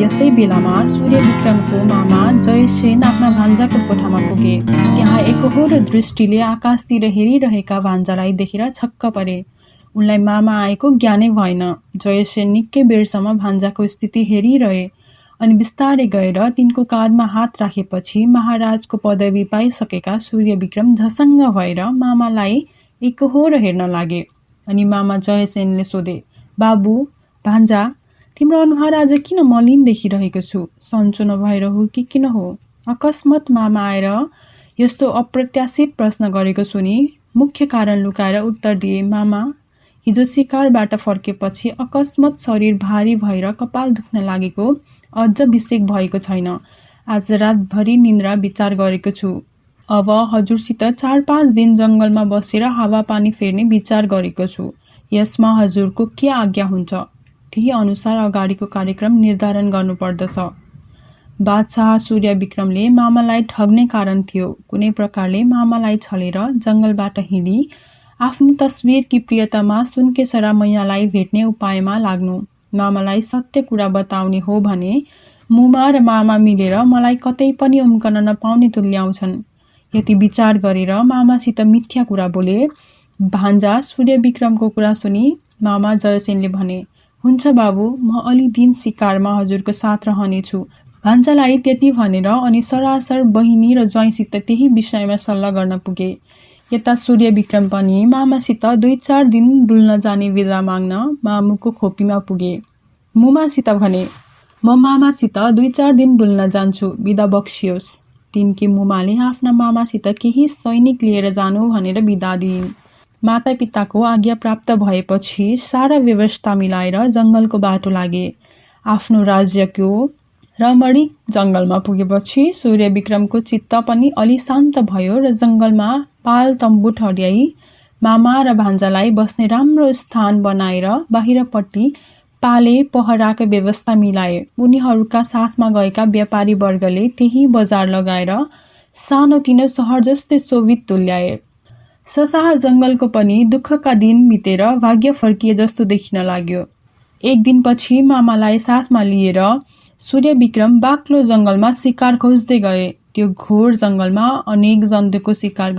यसै बेलामा सूर्यविक्रमको मामा जयसेन आफ्ना भान्जाको कोठामा पुगे। त्यहाँ एकहोरो दृष्टिले आकाशतिर हेरिरहेका भान्जालाई देखेर छक्क परे। उनलाई मामा आएको ज्ञानै भएन। जयसेन निकै बेरसम्म भान्जाको स्थिति हेरिरहे अनि बिस्तारै गएर तिनको काँधमा हात राखेपछि महाराजको पदवी पाइसकेका सूर्यविक्रम झसङ्ग भएर मामालाई एकहोरो हेर्न लागे। अनि मामा जयसेनले सोधे, बाबु भान्जा, तिम्रो अनुहार आज किन मलिन देखिरहेको छु? सन्चो नभएर हो कि किन हो? अकस्मात मामा आएर यस्तो अप्रत्याशित प्रश्न गरेको सुनि मुख्य कारण लुकाएर उत्तर दिए, मामा, हिजो शिकारबाट फर्केपछि अकस्मात शरीर भारी भएर कपाल दुख्न लागेको, अझ बिसेक भएको छैन। आज रातभरि निन्द्रा विचार गरेको छु। अब हजुरसित 4-5 दिन जङ्गलमा बसेर हावापानी फेर्ने विचार गरेको छु। यसमा हजुरको के आज्ञा हुन्छ? त्यही अनुसार अगाडिको कार्यक्रम निर्धारण गर्नुपर्दछ। बादशाह सूर्यविक्रमले मामालाई ठग्ने कारण थियो। कुनै प्रकारले मामालाई छलेर जङ्गलबाट हिँडी आफ्नी तस्बिरकी प्रियतमा सुनकेशरा मैयालाई भेट्ने उपायमा लाग्नु। मामालाई सत्य कुरा बताउने हो भने मुमा र मामा मिलेर मलाई कतै पनि उम्कन नपाउने तुल्याउँछन्। यति विचार गरेर मामासित मिथ्या कुरा बोले। भान्जा सूर्यविक्रमको कुरा सुनि मामा जयसेनले भने, हुन्छ बाबु, म अलि दिन शिकारमा हजुरको साथ रहनेछु। भान्जालाई त्यति भनेर अनि सरासर बहिनी र ज्वाइँसित त्यही विषयमा सल्लाह गर्न पुगे। यता सूर्यविक्रम पनि मामासित 2-4 दिन डुल्न जाने विदा माग्न मामुको खोपीमा पुगे। मुमासित भने, म मामासित 2-4 दिन डुल्न जान्छु, विदा बक्सियोस्। तिनकी मुमाले आफ्ना मामासित केही सैनिक लिएर जानु भनेर विदा दिइन्। मातापिताको आज्ञा प्राप्त भएपछि सारा व्यवस्था मिलाएर जङ्गलको बाटो लागे। आफ्नो राज्यको रमणीक जङ्गलमा पुगेपछि सूर्यविक्रमको चित्त पनि अलि शान्त भयो र जङ्गलमा पाल तम्बु ठड्याई मामा र भान्जालाई बस्ने राम्रो स्थान बनाएर बाहिरपट्टि पाले पहराको व्यवस्था मिलाए। उनीहरूका साथमा गएका व्यापारी वर्गले त्यही बजार लगाएर सानोतिनो सहर जस्तै शोभित तुल्याए। ससाह जङ्गलको पनि दुःखका दिन बितेर भाग्य फर्किए जस्तो देखिन लाग्यो। एक दिनपछि मामालाई साथमा लिएर सूर्यविक्रम बाक्लो जङ्गलमा शिकार खोज्दै गए। त्यो घोर जङ्गलमा अनेक जन्तुको शिकार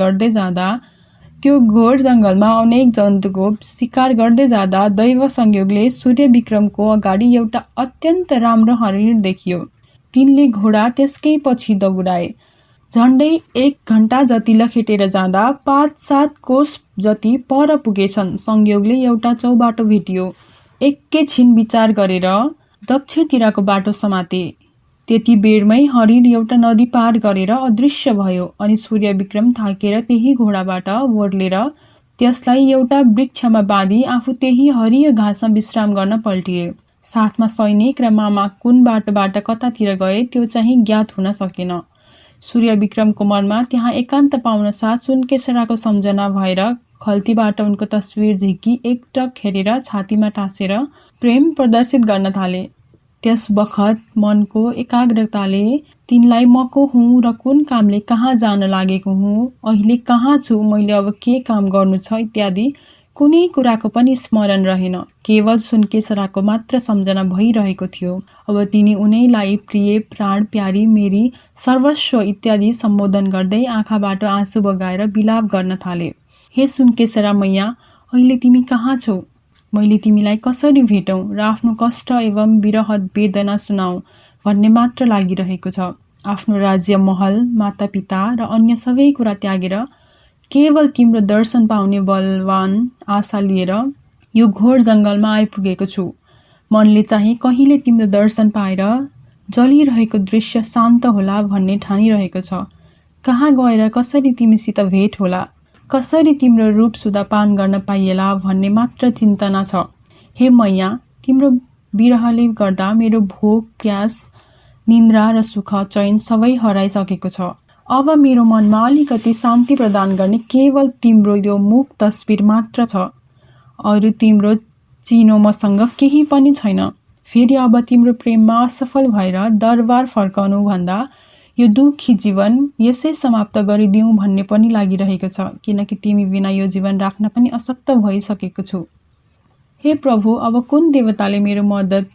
गर्दै जाँदा दैव संयोगले सूर्यविक्रमको अगाडि एउटा अत्यन्त राम्रो हरिण देखियो। तिनले घोडा त्यसकै पछि दौडाए। झन्डै 1 घण्टा जति लखेटेर जाँदा 5-7 कोस जति पर पुगेछन्। संयोगले एउटा चौबाटो भेटियो। एकैछिन विचार गरेर दक्षिणतिरको बाटो समाते। त्यति बेरमै हरिण एउटा नदी पार गरेर अदृश्य भयो अनि सूर्यविक्रम थाकेर त्यही घोडाबाट ओर्लेर त्यसलाई एउटा वृक्षमा बाँधी आफू त्यही हरियो घाँसमा विश्राम गर्न पल्टिए। साथमा सैनिक र मामा कुन बाटोबाट कतातिर गए त्यो चाहिँ ज्ञात हुन सकेन। सूर्यविक्रमको मनमा त्यहाँ एकान्त पाउन साथ सुनकेशराको सम्झना भएर खल्तीबाट उनको तस्बिर झिकी एकटक हेरेर छातीमा टाँसेर प्रेम प्रदर्शित गर्न थाले। त्यस बखत मनको एकाग्रताले तिनलाई म को हुँ र कुन कामले कहाँ जान लागेको हुँ, अहिले कहाँ छु, मैले अब के काम गर्नु छ इत्यादि कुनै कुराको पनि स्मरण रहेन। केवल सुनकेशराको मात्र सम्झना भइरहेको थियो। अब तिनी उनैलाई प्रिय, प्राण प्यारी, मेरी, सर्वस्व इत्यादि सम्बोधन गर्दै आँखाबाट आँसु बगाएर विलाप गर्न थाले। हे सुनकेशरा मैया, अहिले तिमी कहाँ छौ? मैले तिमीलाई कसरी भेटौँ र आफ्नो कष्ट एवं विरह वेदना सुनाऊ भन्ने मात्र लागिरहेको छ। आफ्नो राज्य, महल, मातापिता र अन्य सबै कुरा त्यागेर केवल तिम्रो दर्शन पाउने बलवान आशा लिएर यो घोर जङ्गलमा आइपुगेको छु। मनले चाहिँ कहिले तिम्रो दर्शन पाएर जलिरहेको दृश्य शान्त होला भन्ने ठानिरहेको छ। कहाँ गएर कसरी तिमीसित भेट होला, कसरी तिम्रो रूप सुधा पान गर्न पाइएला भन्ने मात्र चिन्तना छ। हे मैया, तिम्रो विरहले गर्दा मेरो भोक, प्यास, निन्द्रा र सुख, चैन सबै हराइसकेको छ। अब मेरो मनमा अलिकति शान्ति प्रदान गर्ने केवल तिम्रो यो मुख तस्बिर मात्र छ। अरू तिम्रो चिनो मसँग केही पनि छैन। फेरि अब तिम्रो प्रेममा असफल भएर दरबार फर्काउनु भन्दा यो दुखी जीवन यसै समाप्त गरिदिउँ भन्ने पनि लागिरहेको छ, किनकि तिमी बिना यो जीवन राख्न पनि अशक्त भइसकेको छु। हे प्रभु, अब कुन देवताले मेरो मद्दत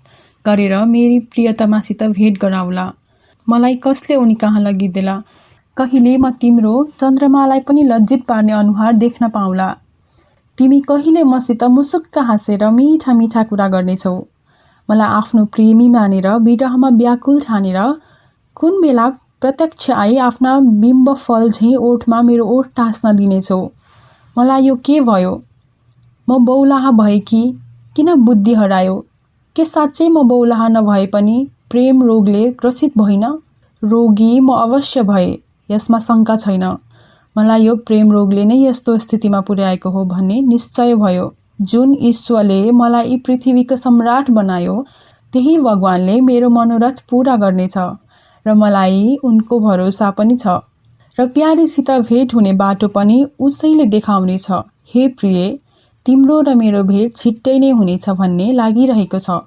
गरेर मेरी प्रियतमासित भेट गराउला। मलाई कसले उनी कहाँ लगिदेला। कहिले म तिम्रो चन्द्रमालाई पनि लज्जित पार्ने अनुहार देख्न पाउला। तिमी कहिले मसित मुसुक्क हाँसेर मिठा मिठा कुरा गर्नेछौ। मलाई आफ्नो प्रेमी मानेर विरहमा व्याकुल ठानेर कुन बेला प्रत्यक्ष आई आफ्ना बिम्ब फल झैँ ओठमा मेरो ओठ टाँस्न दिनेछौ। मलाई यो के भयो? म बौलाहा भए कि किन बुद्धि हरायो? के साँच्चै म बौलाहा नभए पनि प्रेम रोगले ग्रसित भइन? रोगी म अवश्य भए, यसमा शङ्का छैन। मलाई यो प्रेम रोगले नै यस्तो स्थितिमा पुर्याएको हो भन्ने निश्चय भयो। जुन ईश्वरले मलाई यी पृथ्वीको सम्राट बनायो, त्यही भगवानले मेरो मनोरथ पूरा गर्नेछ र मलाई उनको भरोसा पनि छ र प्यारीसित भेट हुने बाटो पनि उसैले देखाउनेछ। हे प्रिय, तिम्रो र मेरो भेट छिट्टै नै हुनेछ भन्ने लागिरहेको छ।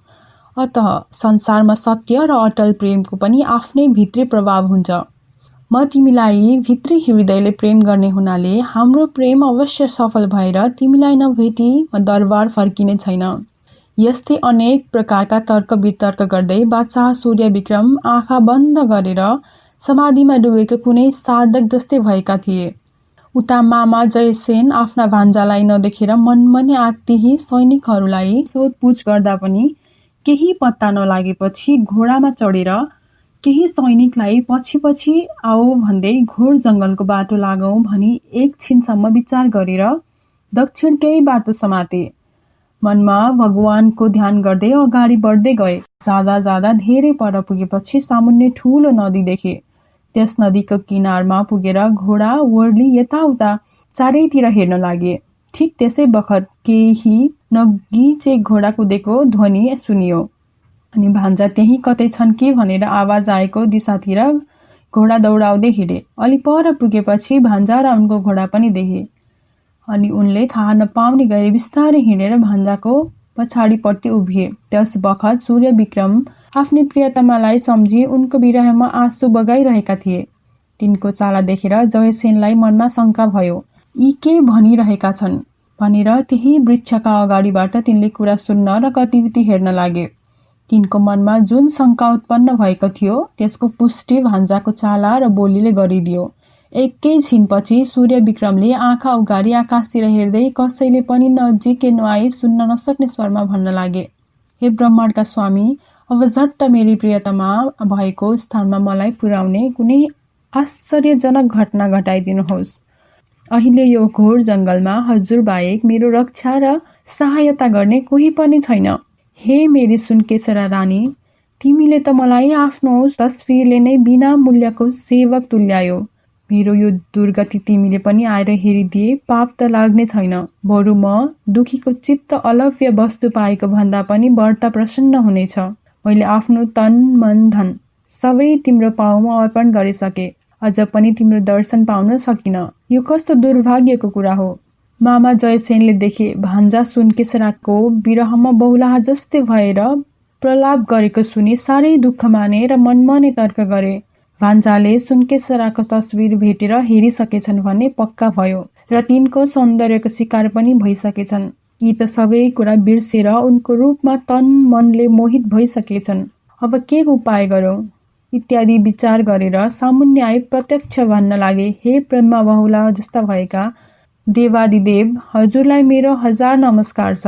अतः संसारमा सत्य र अटल प्रेमको पनि आफ्नै भित्री प्रभाव हुन्छ। म तिमीलाई भित्री हृदयले प्रेम गर्ने हुनाले हाम्रो प्रेम अवश्य सफल भएर तिमीलाई नभेटी म दरबार फर्किने छैन। यस्तै अनेक प्रकारका तर्क वितर्क गर्दै बादशाह सूर्य विक्रम आँखा बन्द गरेर समाधिमा डुबेको कुनै साधक जस्तै भएका थिए। उता मामा जयसेन आफ्ना भान्जालाई नदेखेर मनमनै आत्तिही सैनिकहरूलाई सोधपुछ गर्दा पनि केही पत्ता नलागेपछि घोडामा चढेर केही सैनिकलाई पछि पछि आओ भन्दै घोर जङ्गलको बाटो लागौं भनी एकछिनसम्म विचार गरेर दक्षिणकै बाटो समाते। मनमा भगवानको ध्यान गर्दै अगाडि बढ्दै गए। जाँदा जाँदा धेरै पर पुगेपछि सामुन्ने ठूलो नदी देखे। त्यस नदीको किनारमा पुगेर घोडा ओर्ली यताउता चारैतिर हेर्न लागे। ठिक त्यसै बखत केही नगिचे घोडा कुदेको ध्वनि सुनियो अनि भान्जा त्यही कतै छन् कि भनेर आवाज आएको दिशातिर घोडा दौडाउँदै हिँडे। अलि पर पुगेपछि भान्जा र उनको घोडा पनि देखे अनि उनले थाहा नपाउने गरी बिस्तारै हिँडेर भान्जाको पछाडिपट्टि उभिए। त्यस बखत सूर्य विक्रम आफ्नै प्रियतमालाई सम्झी उनको विरहमा आँसु बगाइरहेका थिए। तिनको चाला देखेर जयसेनलाई मनमा शङ्का भयो। यी के भनिरहेका छन् भनेर त्यही वृक्षका अगाडिबाट तिनले कुरा सुन्न र गतिविधि हेर्न लागे। तिनको मनमा जुन शङ्का उत्पन्न भएको थियो त्यसको पुष्टि भान्जाको चाला र बोलीले गरिदियो। एकैछिनपछि सूर्य विक्रमले आँखा उघारी आकाशतिर हेर्दै कसैले पनि नजिकै नआई सुन्न नसक्ने स्वरमा भन्न लागे, हे ब्रह्माण्डका स्वामी, अब झट्ट मेरी प्रियतमा भएको स्थानमा मलाई पुर्याउने कुनै आश्चर्यजनक घटना घटाइदिनुहोस्। अहिले यो घोर जङ्गलमा हजुर बाहेक मेरो रक्षा र सहायता गर्ने कोही पनि छैन। हे मेरी सुनकेशरा रानी, तिमीले त मलाई आफ्नो तस्बिरले नै बिना मूल्यको सेवक तुल्यायो। मेरो यो दुर्गति तिमीले पनि आएर हेरिदिए पाप त लाग्ने छैन। बरु म दुखीको चित्त अलव्य वस्तु पाएको भन्दा पनि बढ्ता प्रसन्न हुनेछ। मैले आफ्नो तन मन धन सबै तिम्रो पाउमा अर्पण गरिसके, अझ पनि तिम्रो दर्शन पाउन सकिन। यो कस्तो दुर्भाग्यको कुरा हो। मामा जयसेनले देखे भान्जा सुनकेशराको विरहमा बौलाहा जस्तै भएर प्रलाप गरेको सुनि साह्रै दुःख माने र मनमनै तर्क गरे। भान्जाले सुनकेशराको तस्बिर भेटेर हेरिसकेछन् भन्ने पक्का भयो र तिनको सौन्दर्यको शिकार पनि भइसकेछन्। यी त सबै कुरा बिर्सेर उनको रूपमा तन मनले मोहित भइसकेछन्। अब के उपाय गरौँ इत्यादि विचार गरेर सामुन्ने आई प्रत्यक्ष भन्न लागे, हे ब्रह्मा बहुला जस्ता भएका देवादिदेव, हजुरलाई मेरो 1000 नमस्कार छ।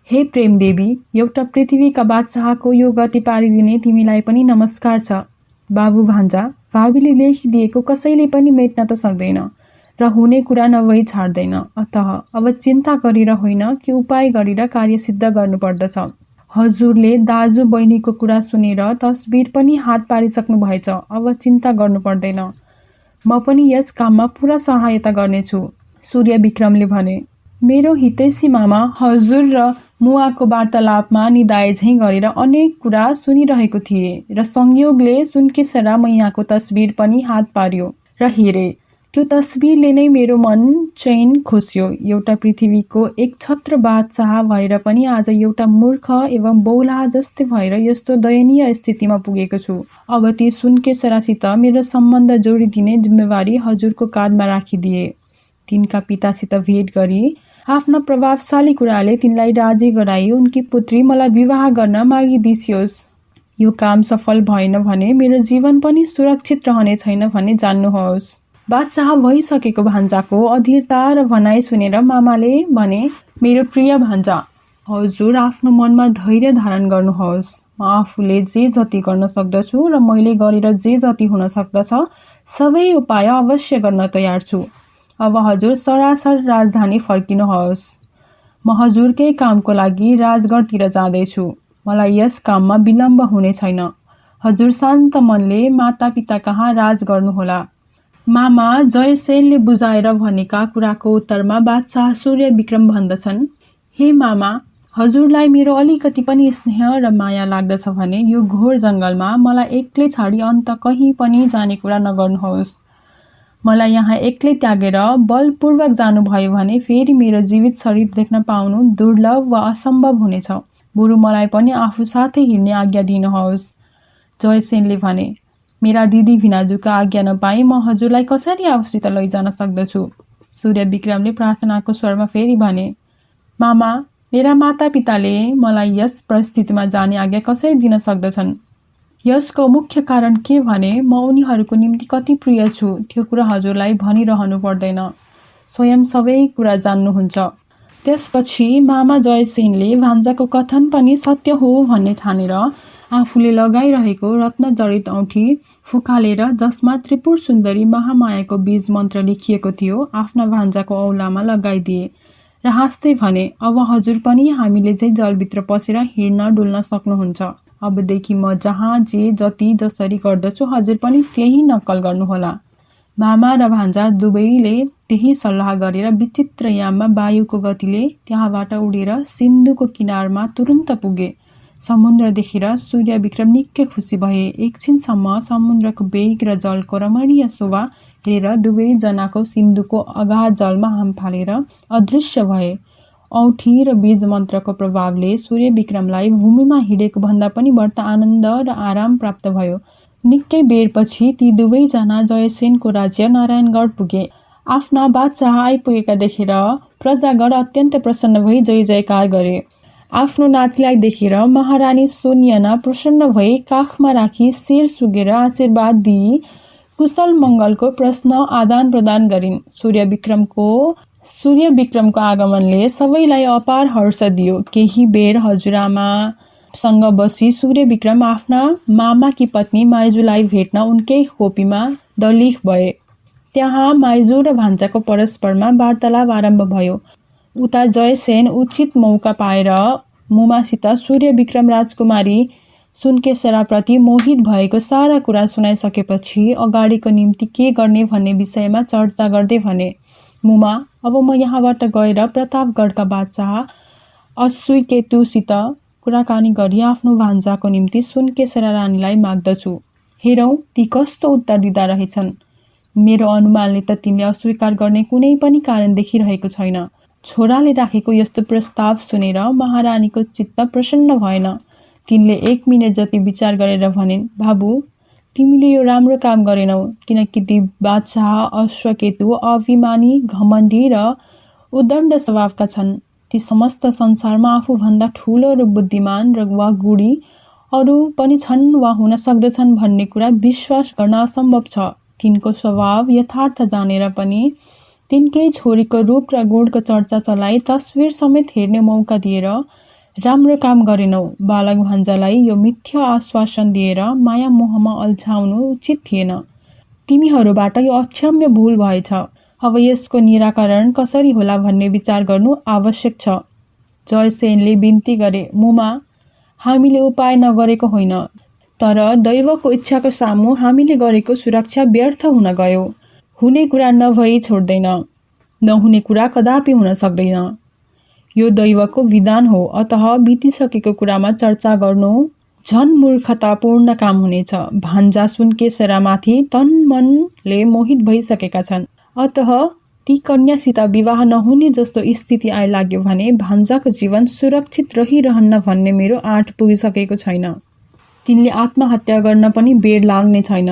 हे प्रेम देवी, एउटा पृथ्वीका बादशाहको यो गति पारिदिने तिमीलाई पनि नमस्कार छ। बाबु भान्जा, भावीले लेखिदिएको कसैले पनि मेट्न त सक्दैन र हुने कुरा नभई छाड्दैन। अतः अब चिन्ता गरेर होइन कि उपाय गरेर कार्य सिद्ध गर्नुपर्दछ। हजुरले दाजु बहिनीको कुरा सुनेर तस्बिर पनि हात पारिसक्नु भएछ। अब चिन्ता गर्नु पर्दैन। म पनि यस काममा पूरा सहायता गर्नेछु। सूर्य विक्रमले भने, मेरो हितैषी मामा हजुर र मुवाको वार्तालापमा निदाए झैँ गरेर अनेक कुरा सुनिरहेको थिए र संयोगले सुनकेशरा मैयाको तस्बिर पनि हात पार्यो र हेरे। त्यो तस्बिरले नै मेरो मन चैन खोस्यो। एउटा पृथ्वीको एक छत्र बादशाह भएर पनि आज एउटा मूर्ख एवं बौलाहा जस्तै भएर यस्तो दयनीय स्थितिमा पुगेको छु। अब ती सुनकेशरासित मेरो सम्बन्ध जोडिदिने जिम्मेवारी हजुरको काँधमा राखिदिए। तिनका पितासित भेट गरी आफ्ना प्रभावशाली कुराले तिनलाई राजी गराई उनकी पुत्री मलाई विवाह गर्न मागिदिसियोस्। यो काम सफल भएन भने मेरो जीवन पनि सुरक्षित रहने छैन भन्ने जान्नुहोस्। बादशाह भइसकेको भान्जाको अधीरता र भनाइ सुनेर मामाले भने, मेरो प्रिय भान्जा, हजुर आफ्नो मनमा धैर्य धारण गर्नुहोस्। म आफूले जे जति गर्न सक्दछु र मैले गरेर जे जति हुन सक्दछ सबै उपाय अवश्य गर्न तयार छु। अब हजुर सरासर राजधानी फर्किनुहोस्। म हजुरकै कामको लागि राजगढतिर जाँदैछु। मलाई यस काममा विलम्ब हुने छैन। हजुर शान्त मनले मातापिता कहाँ राज गर्नुहोला। मामा जयसेनले बुझाएर भनेका कुराको उत्तरमा बादशाह सूर्यविक्रम भन्दछन्, हे मामा, हजुरलाई मेरो अलिकति पनि स्नेह र माया लाग्दछ भने यो घोर जङ्गलमा मलाई एक्लै छाडी अन्त कहीँ पनि जाने कुरा नगर्नुहोस्। मलाई यहाँ एक्लै त्यागेर बलपूर्वक जानुभयो भने फेरि मेरो जीवित शरीर देख्न पाउनु दुर्लभ वा असम्भव हुनेछ। बरु मलाई पनि आफू साथै हिँड्ने आज्ञा दिनुहोस्। जयसेनले भने, मेरा दिदी भिनाजुका आज्ञा नपाई म हजुरलाई कसरी आफूसित लैजान सक्दछु। सूर्यविक्रमले प्रार्थनाको स्वरमा फेरि भने, मामा, मेरा मातापिताले मलाई यस परिस्थितिमा जाने आज्ञा कसरी दिन सक्दछन्? यसको मुख्य कारण के भने म उनीहरूको निम्ति कति प्रिय छु त्यो कुरा हजुरलाई भनिरहनु पर्दैन। स्वयं सबै कुरा जान्नुहुन्छ। त्यसपछि मामा जयसेनले भान्जाको कथन पनि सत्य हो भन्ने ठानेर आफूले लगाइरहेको रत्नजडित औँठी फुकालेर जसमा त्रिपुर सुन्दरी महामायाको बीज मन्त्र लेखिएको थियो आफ्ना भान्जाको औलामा लगाइदिए र हाँस्दै भने, अब हजुर पनि हामीले चाहिँ जलभित्र पसेर हिँड्न डुल्न सक्नुहुन्छ। अबदेखि म जहाँ जे जति जसरी गर्दछु हजुर पनि त्यही नक्कल गर्नुहोला। मामा र भान्जा दुवैले त्यही सल्लाह गरेर विचित्र याममा वायुको गतिले त्यहाँबाट उडेर सिन्धुको किनारमा तुरुन्त पुगे। समुद्र देखेर सूर्यविक्रम निकै खुसी भए। एकछिनसम्म समुद्रको वेग र जलको रमणीय शोभा हेरेर दुवैजनाको सिन्धुको अगाध जलमा हाम फालेर अदृश्य भए। औँठी र बीज मन्त्रको प्रभावले सूर्यविक्रमलाई भूमिमा हिँडेको भन्दा पनि बढ्ता आनन्द र आराम प्राप्त भयो। निकै बेरपछि ती दुवैजना जयसेनको राज्य नारायणगढ पुगे। आफ्ना बादशाह आइपुगेका देखेर प्रजागण अत्यन्त प्रसन्न भई जय जयकार गरे। आफ्नो नातिलाई देखेर महारानी सोनियाना प्रसन्न भई काखमा राखी शिर सुगेर आशीर्वाद दिई कुशल मङ्गलको प्रश्न आदान प्रदान गरिन्। सूर्यविक्रमको आगमनले सबैलाई अपार हर्ष दियो। केही बेर हजुरआमासँग बसी सूर्यविक्रम आफ्ना मामाकी पत्नी माइजूलाई भेट्न उनकै खोपीमा दलिख भए। त्यहाँ माइजू र भान्जाको परस्परमा वार्तालाप आरम्भ भयो। उता जयसेन उचित मौका पाएर मुमासित सूर्यविक्रम राजकुमारी सुनकेसराप्रति मोहित भएको सारा कुरा सुनाइसकेपछि अगाडिको निम्ति के गर्ने भन्ने विषयमा चर्चा गर्दै भने, मुमा, अब म यहाँबाट गएर प्रतापगढका बादशाह अश्वकेतुसित कुराकानी गरी आफ्नो भान्जाको निम्ति सुनकेसरा रानीलाई माग्दछु। हेरौँ ती कस्तो उत्तर दिँदा रहेछन्। मेरो अनुमानले त तिनले अस्वीकार गर्ने कुनै पनि कारण देखिरहेको छैन। छोराले राखेको यस्तो प्रस्ताव सुनेर महारानीको चित्त प्रसन्न भएन। तिनले 1 मिनेट जति विचार गरेर भनिन्, बाबु, तिमीले यो राम्रो काम गरेनौ, किनकि ती बादशाह अश्वकेतु अभिमानी, घमण्डी र उद्दण्ड स्वभावका छन्। ती समस्त संसारमा आफूभन्दा ठुलो र बुद्धिमान र वा गुणी अरू पनि छन् वा हुन सक्दछन् भन्ने कुरा विश्वास गर्न असम्भव छ। तिनको स्वभाव यथार्थ जानेर पनि तिनकै छोरीको रूप र गुणको चर्चा चलाई तस्विर समेत हेर्ने मौका दिएर राम्रो काम गरेनौ। बालक भान्जालाई यो मिथ्या आश्वासन दिएर माया मोहमा अल्झाउनु उचित थिएन। तिमीहरूबाट यो अक्षम्य भूल भएछ। अब यसको निराकरण कसरी होला भन्ने विचार गर्नु आवश्यक छ। जयसेनले बिन्ती गरे, मुमा, हामीले उपाय नगरेको होइन, तर दैवको इच्छाको सामु हामीले गरेको सुरक्षा व्यर्थ हुन गयो। हुने कुरा नभई छोड्दैन, नहुने कुरा कदापि हुन सक्दैन। यो दैवको विधान हो। अतः बितिसकेको कुरामा चर्चा गर्नु झन मूर्खतापूर्ण काम हुनेछ। भान्जा सुनकेसरामाथि तन मनले मोहित भइसकेका छन्। अतः ती कन्यासित विवाह नहुने जस्तो स्थिति आइलाग्यो भने भान्जाको जीवन सुरक्षित रहिरहन्न भन्ने मेरो आँट पुगिसकेको छैन। तिनले आत्महत्या गर्न पनि बेर लाग्ने छैन।